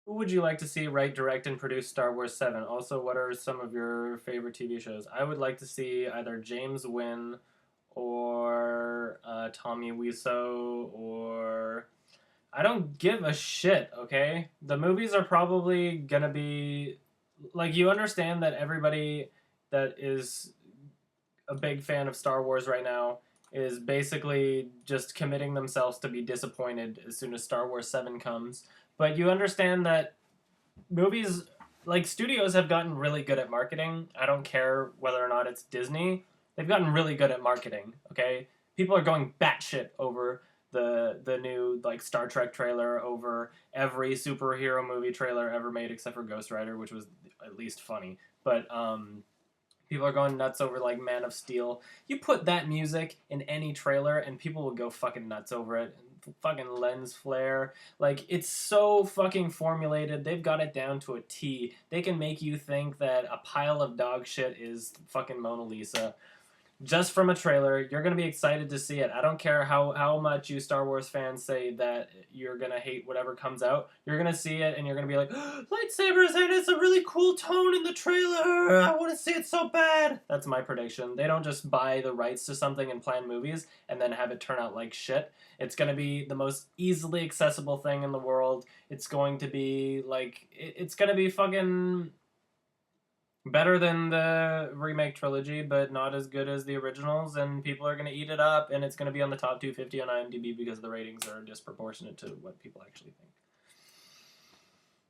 Who would you like to see write, direct, and produce Star Wars 7? Also, what are some of your favorite TV shows? I would like to see either James Wynn or Tommy Wiseau or... I don't give a shit, okay? The movies are probably gonna be... Like, you understand that everybody that is a big fan of Star Wars right now is basically just committing themselves to be disappointed as soon as Star Wars 7 comes. But you understand that movies, like studios, have gotten really good at marketing. I don't care whether or not it's Disney. They've gotten really good at marketing, okay? People are going batshit over the new like Star Trek trailer, over every superhero movie trailer ever made except for Ghost Rider, which was at least funny. But people are going nuts over like Man of Steel. You put that music in any trailer and people will go fucking nuts over it. Fucking lens flare. Like, it's so fucking formulated. They've got it down to a T. They can make you think that a pile of dog shit is fucking Mona Lisa just from a trailer. You're going to be excited to see it. I don't care how much you Star Wars fans say that you're going to hate whatever comes out. You're going to see it and you're going to be like, oh, lightsabers, and it's a really cool tone in the trailer. I want to see it so bad. That's my prediction. They don't just buy the rights to something and plan movies and then have it turn out like shit. It's going to be the most easily accessible thing in the world. It's going to be like, it's going to be fucking better than the remake trilogy, but not as good as the originals, and people are going to eat it up, and it's going to be on the top 250 on IMDb because the ratings are disproportionate to what people actually think.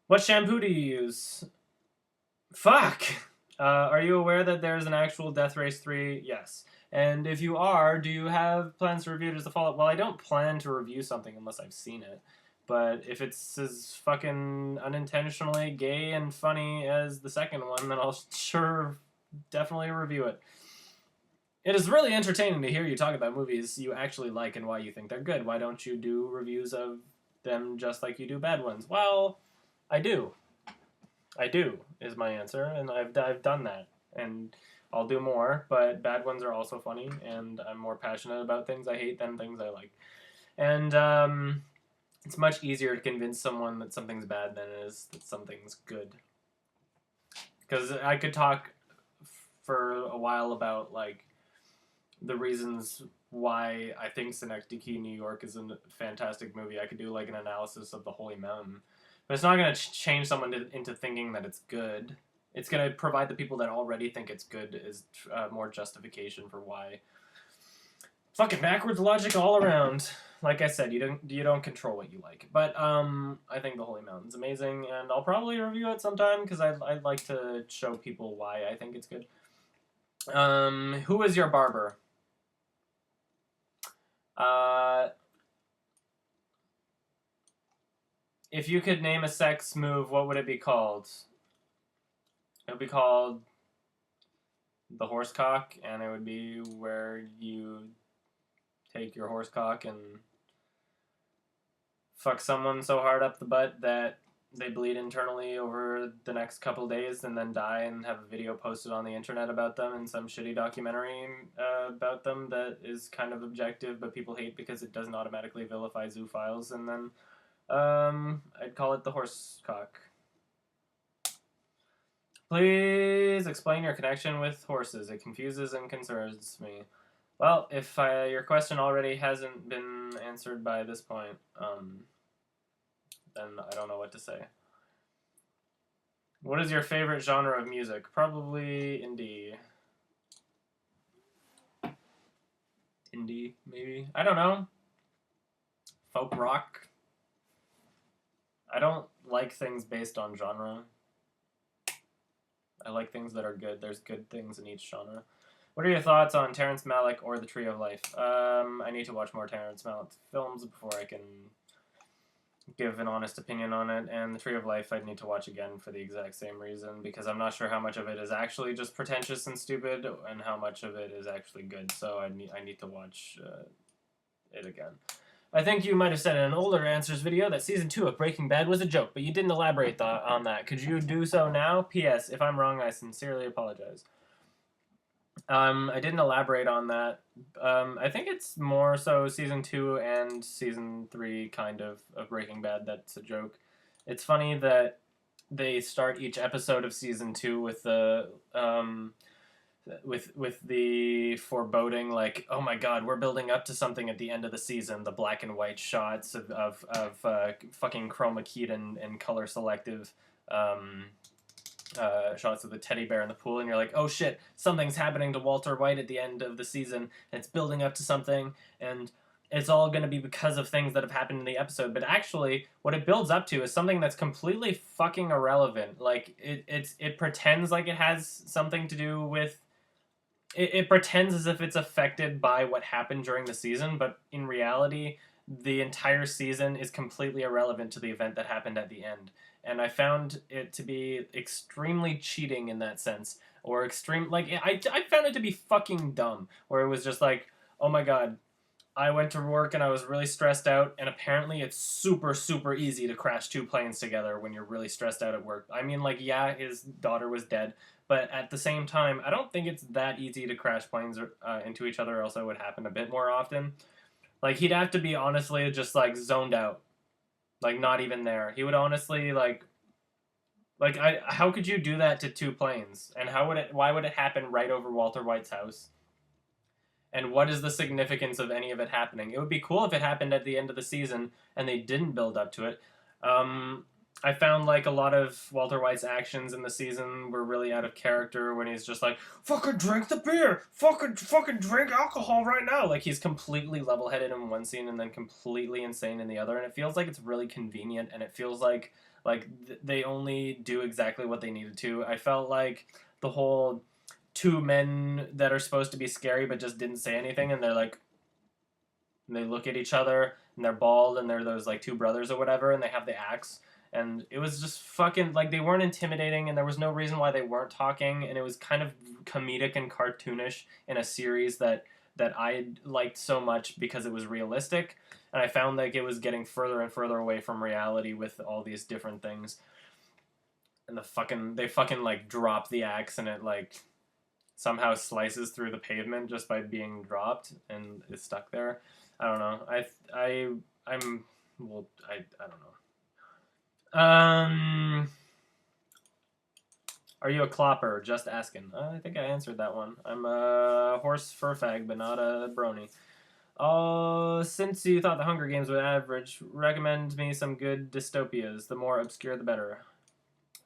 What shampoo do you use? Fuck! Are you aware that there's an actual Death Race 3? Yes. And if you are, do you have plans to review it as a follow-up? Well, I don't plan to review something unless I've seen it. But if it's as fucking unintentionally gay and funny as the second one, then I'll sure definitely review it. It is really entertaining to hear you talk about movies you actually like and why you think they're good. Why don't you do reviews of them just like you do bad ones? Well, I do. I do, is my answer, and I've done that. And I'll do more, but bad ones are also funny, and I'm more passionate about things I hate than things I like. And, it's much easier to convince someone that something's bad than it is that something's good. Because I could talk for a while about, like, the reasons why I think Synecdoche, New York is a fantastic movie. I could do, like, an analysis of The Holy Mountain. But it's not going to change someone into thinking that it's good. It's going to provide the people that already think it's good as more justification for why. Fucking backwards logic all around. Like I said, you don't control what you like. But I think The Holy Mountain's amazing, and I'll probably review it sometime because I'd like to show people why I think it's good. Who is your barber? If you could name a sex move, what would it be called? It would be called the horse cock, and it would be where you take your horse cock and fuck someone so hard up the butt that they bleed internally over the next couple days and then die, and have a video posted on the internet about them and some shitty documentary about them that is kind of objective but people hate because it doesn't automatically vilify zoophiles, and then I'd call it the horse cock. Please explain your connection with horses. It confuses and concerns me. Well, if your question already hasn't been answered by this point, then I don't know what to say. What is your favorite genre of music? Probably indie. Indie, maybe? I don't know. Folk rock. I don't like things based on genre. I like things that are good. There's good things in each genre. What are your thoughts on Terrence Malick or The Tree of Life? I need to watch more Terrence Malick films before I can give an honest opinion on it, and The Tree of Life I'd need to watch again for the exact same reason, because I'm not sure how much of it is actually just pretentious and stupid, and how much of it is actually good, so I need to watch it again. I think you might have said in an older Answers video that Season 2 of Breaking Bad was a joke, but you didn't elaborate on that. Could you do so now? P.S. If I'm wrong, I sincerely apologize. I didn't elaborate on that. I think it's more so Season 2 and Season 3 kind of Breaking Bad that's a joke. It's funny that they start each episode of season 2 with the with the foreboding, like, oh my god, we're building up to something at the end of the season. The black and white shots of fucking chroma keyed and color selective um, shots of the teddy bear in the pool, and you're like, oh shit, something's happening to Walter White at the end of the season, and it's building up to something, and it's all going to be because of things that have happened in the episode. But actually, what it builds up to is something that's completely fucking irrelevant. Like, it pretends like it has something to do with it pretends as if it's affected by what happened during the season, but in reality, the entire season is completely irrelevant to the event that happened at the end. And I found it to be extremely cheating in that sense, or extreme. Like, I found it to be fucking dumb, where it was just like, oh my god, I went to work and I was really stressed out, and apparently it's super, super easy to crash two planes together when you're really stressed out at work. I mean, like, yeah, his daughter was dead, but at the same time, I don't think it's that easy to crash planes into each other, else it would happen a bit more often. Like, he'd have to be, honestly, just, like, zoned out. Like, not even there. He would honestly, how could you do that to two planes? And why would it happen right over Walter White's house? And what is the significance of any of it happening? It would be cool if it happened at the end of the season and they didn't build up to it. I found like a lot of Walter White's actions in the season were really out of character when he's just like, fucking drink the beer, fucking drink alcohol right now. Like, he's completely level-headed in one scene and then completely insane in the other, and it feels like it's really convenient, and it feels like they only do exactly what they needed to. I felt like the whole two men that are supposed to be scary but just didn't say anything, and they're like, and they look at each other, and they're bald, and they're those like two brothers or whatever, and they have the axe, and it was just fucking like, they weren't intimidating, and there was no reason why they weren't talking, and it was kind of comedic and cartoonish in a series that I liked so much because it was realistic, and I found like it was getting further and further away from reality with all these different things, and they fucking like drop the axe, and it like somehow slices through the pavement just by being dropped and is stuck there. I don't know. I don't know. Are you a clopper? Just asking. I think I answered that one. I'm a horse fur fag, but not a brony. Since you thought the Hunger Games were average, recommend me some good dystopias. The more obscure, the better.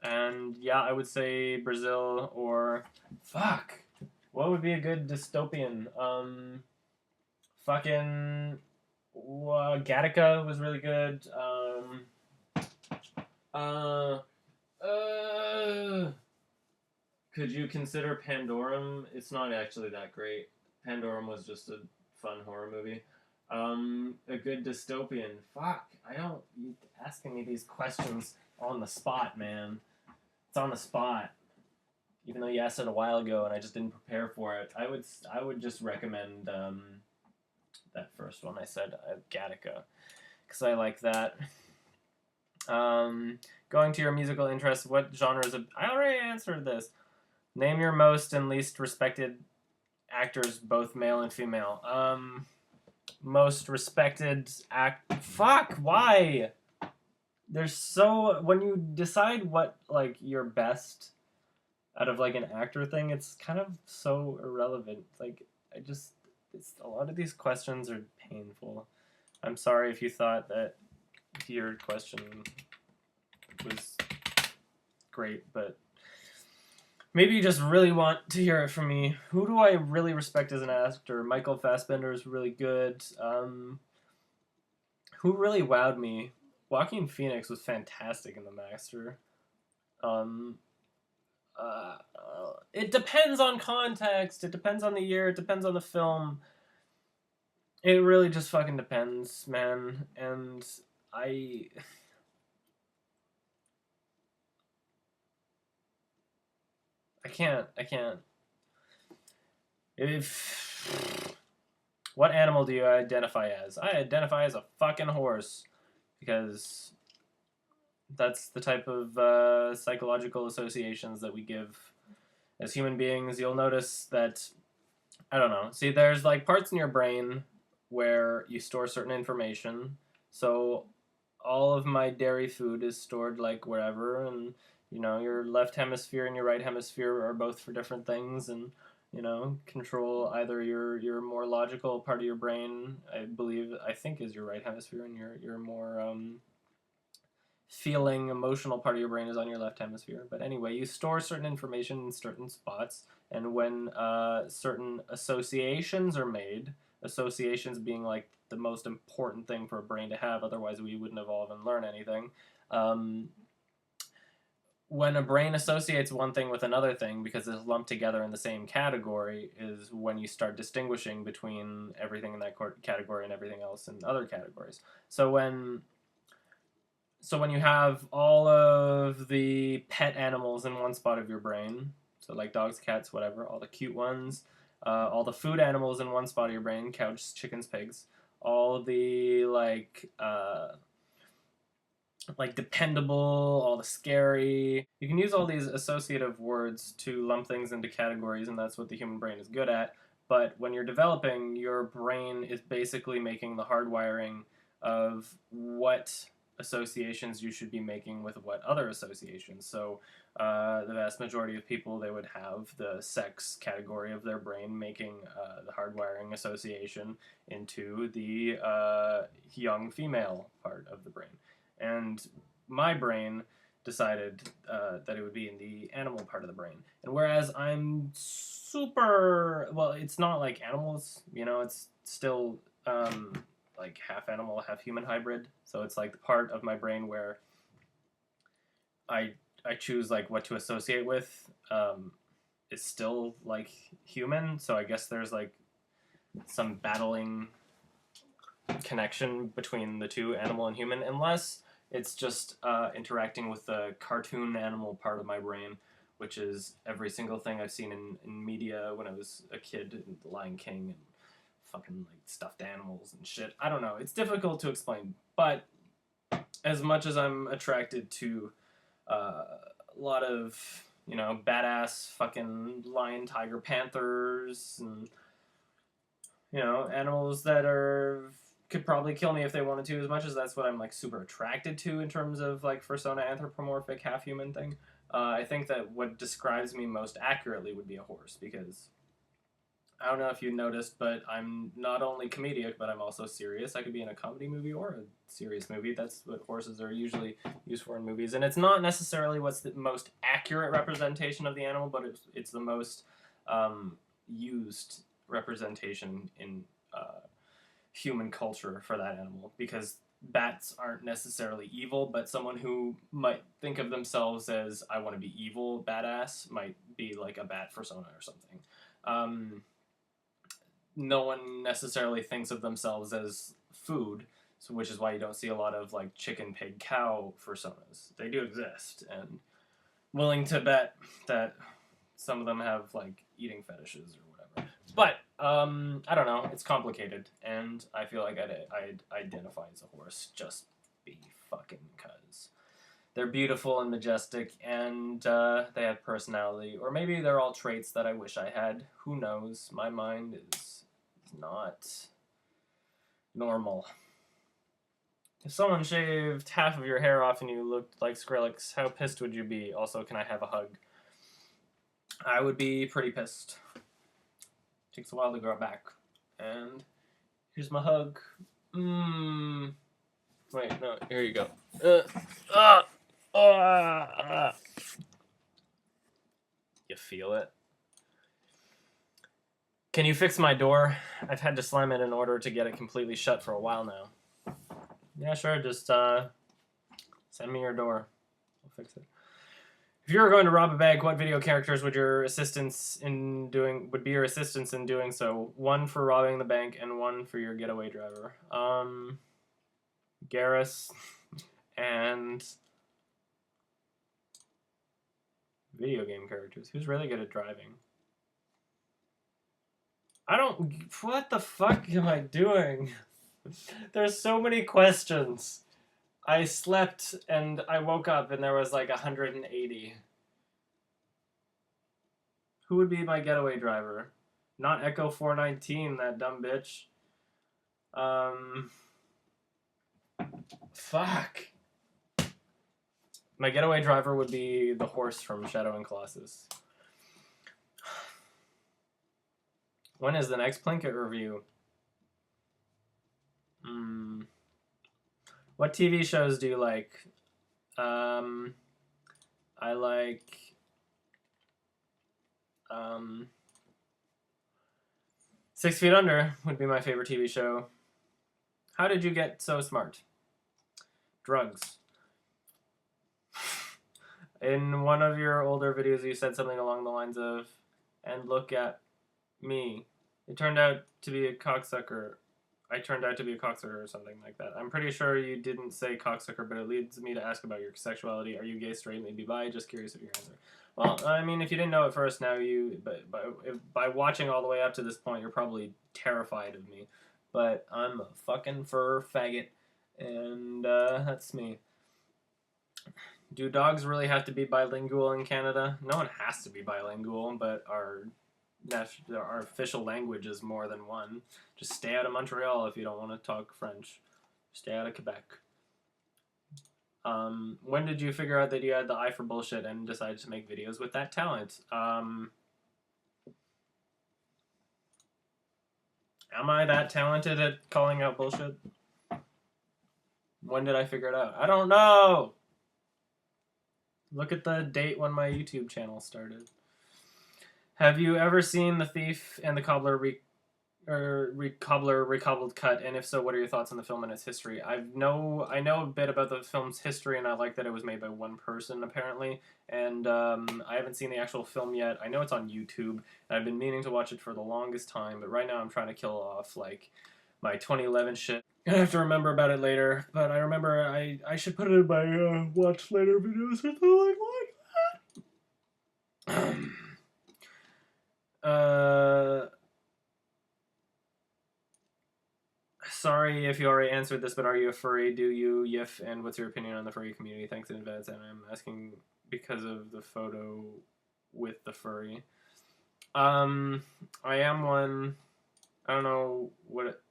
And yeah, I would say Brazil or fuck. What would be a good dystopian? Fucking Gattaca was really good. Could you consider Pandorum? It's not actually that great. Pandorum was just a fun horror movie. A good dystopian. Fuck. You asking me these questions on the spot, man. It's on the spot. Even though you asked it a while ago and I just didn't prepare for it, I would just recommend that first one I said, Gattaca, because I like that. Going to your musical interests, what genres of... I already answered this. Name your most and least respected actors, both male and female. Most respected Fuck, why? There's so... When you decide what, like, your best out of, like, an actor thing, it's kind of so irrelevant. Like, a lot of these questions are painful. I'm sorry if you thought that your question was great, but maybe you just really want to hear it from me. Who do I really respect as an actor? Michael Fassbender is really good. Who really wowed me? Joaquin Phoenix was fantastic in The Master. It depends on context. It depends on the year. It depends on the film. It really just fucking depends, man. And I can't. What animal do you identify as? I identify as a fucking horse, because that's the type of psychological associations that we give as human beings. You'll notice that, I don't know. See, there's like parts in your brain where you store certain information. So all of my dairy food is stored like wherever, and your left hemisphere and your right hemisphere are both for different things, and control either your more logical part of your brain, I think is your right hemisphere, and your more feeling emotional part of your brain is on your left hemisphere. But anyway, you store certain information in certain spots, and when certain associations are made, associations being like the most important thing for a brain to have, otherwise we wouldn't evolve and learn anything. When a brain associates one thing with another thing because it's lumped together in the same category is when you start distinguishing between everything in that category and everything else in other categories. So when you have all of the pet animals in one spot of your brain, so like dogs, cats, whatever, all the cute ones, all the food animals in one spot of your brain, cows, chickens, pigs, all the like dependable, all the scary. You can use all these associative words to lump things into categories, and that's what the human brain is good at. But when you're developing, your brain is basically making the hardwiring of what associations you should be making with what other associations. So the vast majority of people, they would have the sex category of their brain making the hardwiring association into the young female part of the brain. And my brain decided that it would be in the animal part of the brain. And whereas I'm super, well, it's not like animals, it's still like half animal, half human hybrid. So it's like the part of my brain where I choose like what to associate with is still like human. So I guess there's like some battling connection between the two, animal and human, unless it's just interacting with the cartoon animal part of my brain, which is every single thing I've seen in media when I was a kid, The Lion King and fucking like stuffed animals and shit. I don't know. It's difficult to explain, but as much as I'm attracted to a lot of badass fucking lion, tiger, panthers, and animals that could probably kill me if they wanted to, as much as that's what I'm like super attracted to in terms of like persona anthropomorphic half human thing. I think that what describes me most accurately would be a horse, because I don't know if you noticed, but I'm not only comedic, but I'm also serious. I could be in a comedy movie or a serious movie. That's what horses are usually used for in movies. And it's not necessarily what's the most accurate representation of the animal, but it's the most used representation in human culture for that animal, because bats aren't necessarily evil, but someone who might think of themselves as, I want to be evil, badass, might be like a bat persona or something. No one necessarily thinks of themselves as food, so which is why you don't see a lot of like chicken, pig, cow personas. They do exist, and willing to bet that some of them have like eating fetishes or whatever. But I don't know. It's complicated, and I feel like I'd identify as a horse just be fucking cause they're beautiful and majestic, and they have personality, or maybe they're all traits that I wish I had. Who knows? My mind is not normal. If someone shaved half of your hair off and you looked like Skrillex, how pissed would you be? Also, can I have a hug? I would be pretty pissed. Takes a while to grow back. And here's my hug. Wait, no, here you go. You feel it? Can you fix my door? I've had to slam it in order to get it completely shut for a while now. Yeah, sure, just send me your door. I'll fix it. If you were going to rob a bank, what video characters would be your assistants in doing so? One for robbing the bank and one for your getaway driver. Garrus and video game characters. Who's really good at driving? What the fuck am I doing? There's so many questions. I slept and I woke up and there was like 180. Who would be my getaway driver? Not Echo 419, that dumb bitch. Fuck. My getaway driver would be the horse from Shadow and Colossus. When is the next Plinkett review? What TV shows do you like? I like 6 Feet Under would be my favorite TV show. How did you get so smart? Drugs. In one of your older videos, you said something along the lines of, and look at me. It turned out to be a cocksucker. I turned out to be a cocksucker or something like that. I'm pretty sure you didn't say cocksucker, but it leads me to ask about your sexuality. Are you gay, straight, maybe bi? Just curious of your answer. Well, I mean, if you didn't know at first, now you... But by watching all the way up to this point, you're probably terrified of me. But I'm a fucking fur faggot, and that's me. Do dogs really have to be bilingual in Canada? No one has to be bilingual, but our official language is more than one. Just stay out of Montreal if you don't want to talk French. Stay out of Quebec. When did you figure out that you had the eye for bullshit and decided to make videos with that talent? Am I that talented at calling out bullshit? When did I figure it out? I don't know! Look at the date when my YouTube channel started. Have you ever seen The Thief and the Cobbler Recobbled Cut? And if so, what are your thoughts on the film and its history? I know a bit about the film's history, and I like that it was made by one person, apparently. And I haven't seen the actual film yet. I know it's on YouTube, and I've been meaning to watch it for the longest time, but right now I'm trying to kill off, like, my 2011 shit. I have to remember about it later, but I remember I should put it in my watch later videos or something like that. Sorry if you already answered this, but are you a furry? Do you yiff? And what's your opinion on the furry community? Thanks in advance. And I'm asking because of the photo with the furry. I am one. I don't know what it...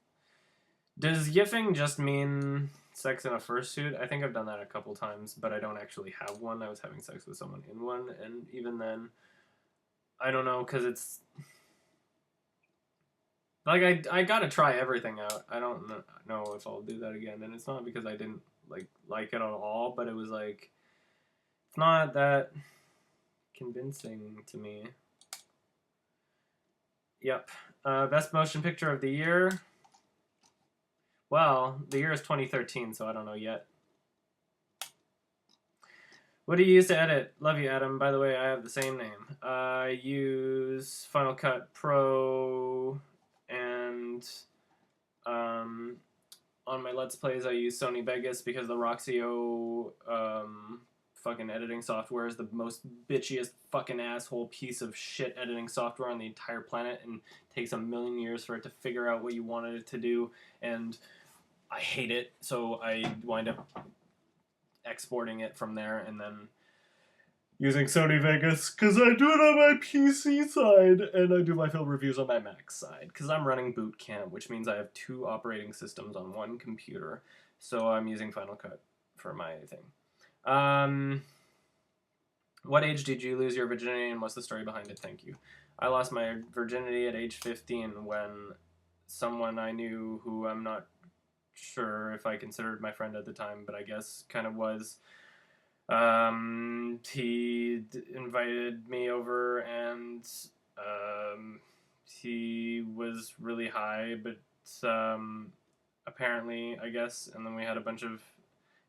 Does yiffing just mean sex in a fursuit? I think I've done that a couple times, but I don't actually have one. I was having sex with someone in one, and even then, I don't know, because it's... Like, I gotta try everything out. I don't know if I'll do that again, and it's not because I didn't, like it at all, but it was, like, it's not that convincing to me. Yep. Best motion picture of the year? Well, the year is 2013, so I don't know yet. What do you use to edit? Love you, Adam. By the way, I have the same name. I use Final Cut Pro, and on my Let's Plays, I use Sony Vegas because the Roxio fucking editing software is the most bitchiest fucking asshole piece of shit editing software on the entire planet, and takes a million years for it to figure out what you wanted it to do, and I hate it, so I wind up exporting it from there and then using Sony Vegas because I do it on my PC side and I do my film reviews on my Mac side because I'm running boot camp, which means I have 2 operating systems on one computer, so I'm using Final Cut for my thing. What age did you lose your virginity and what's the story behind it? Thank you. I lost my virginity at age 15 when someone I knew, who I'm not sure if I considered my friend at the time, but I guess kind of was. He invited me over, and he was really high, but apparently, I guess, and then we had a bunch of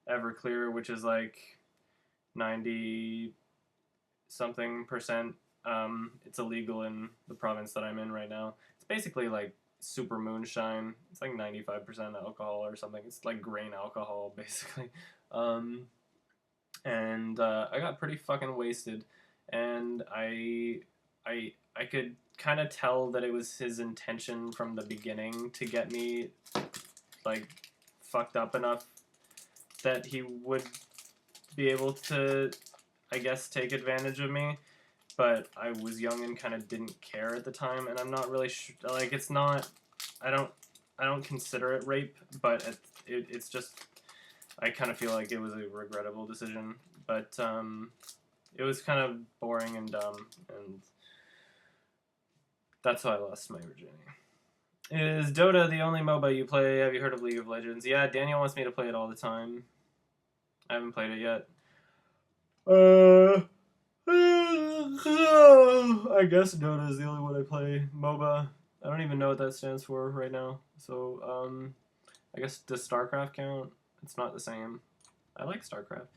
Everclear, which is like 90 something percent. It's illegal in the province that I'm in right now. It's basically like super moonshine. It's like 95% alcohol or something. It's like grain alcohol, basically. And I got pretty fucking wasted, and I could kind of tell that it was his intention from the beginning to get me like fucked up enough that he would be able to, I guess, take advantage of me. But I was young and kind of didn't care at the time, and I'm not really like, it's not, I don't consider it rape, but it's just, I kind of feel like it was a regrettable decision, but it was kind of boring and dumb, and that's how I lost my virginity. Is Dota the only MOBA you play? Have you heard of League of Legends? Yeah, Daniel wants me to play it all the time. I haven't played it yet. I guess Dota is the only one I play. MOBA. I don't even know what that stands for right now. So, I guess does StarCraft count? It's not the same. I like StarCraft.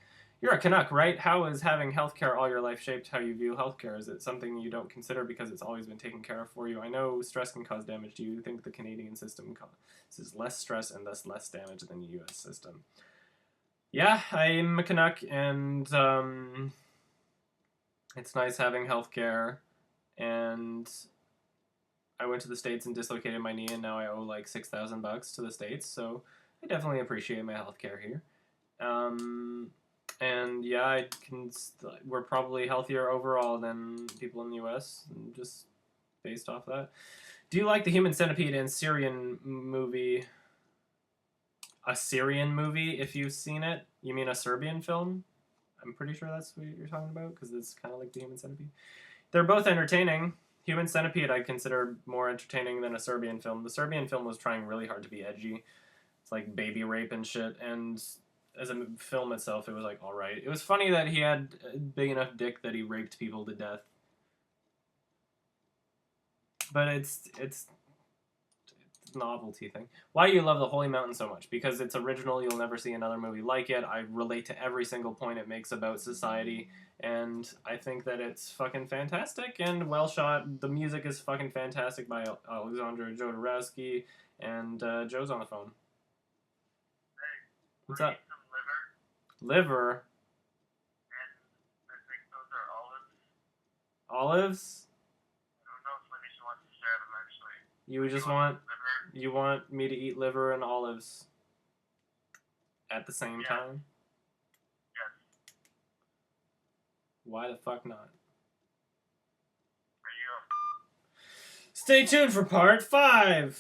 You're a Canuck, right? How has having healthcare all your life shaped how you view healthcare? Is it something you don't consider because it's always been taken care of for you? I know stress can cause damage. Do you think the Canadian system causes less stress and thus less damage than the U.S. system? Yeah, I'm a Canuck, and it's nice having healthcare. And I went to the States and dislocated my knee, and now I owe like $6,000 to the States. So I definitely appreciate my healthcare here. And yeah, we're probably healthier overall than people in the U.S. just based off that. Do you like the Human Centipede and Syrian movie? A Syrian movie, if you've seen it. You mean a Serbian film? I'm pretty sure that's what you're talking about, because it's kind of like the Human Centipede. They're both entertaining. Human Centipede I consider more entertaining than a Serbian film. The Serbian film was trying really hard to be edgy. It's like baby rape and shit, and as a film itself, it was like alright. It was funny that he had a big enough dick that he raped people to death. But it's a novelty thing. Why do you love The Holy Mountain so much? Because it's original, you'll never see another movie like it. I relate to every single point it makes about society, and I think that it's fucking fantastic and well shot. The music is fucking fantastic by Alexander Jodorowsky, and Joe's on the phone. Hey, What's up? some Liver? and I think those are olives. Olives? I don't know if Lanisha wants to share them actually. You just You want liver? you want me to eat liver and olives at the same Yes. time? Yes. Why the fuck not? Are you? Stay tuned for part 5!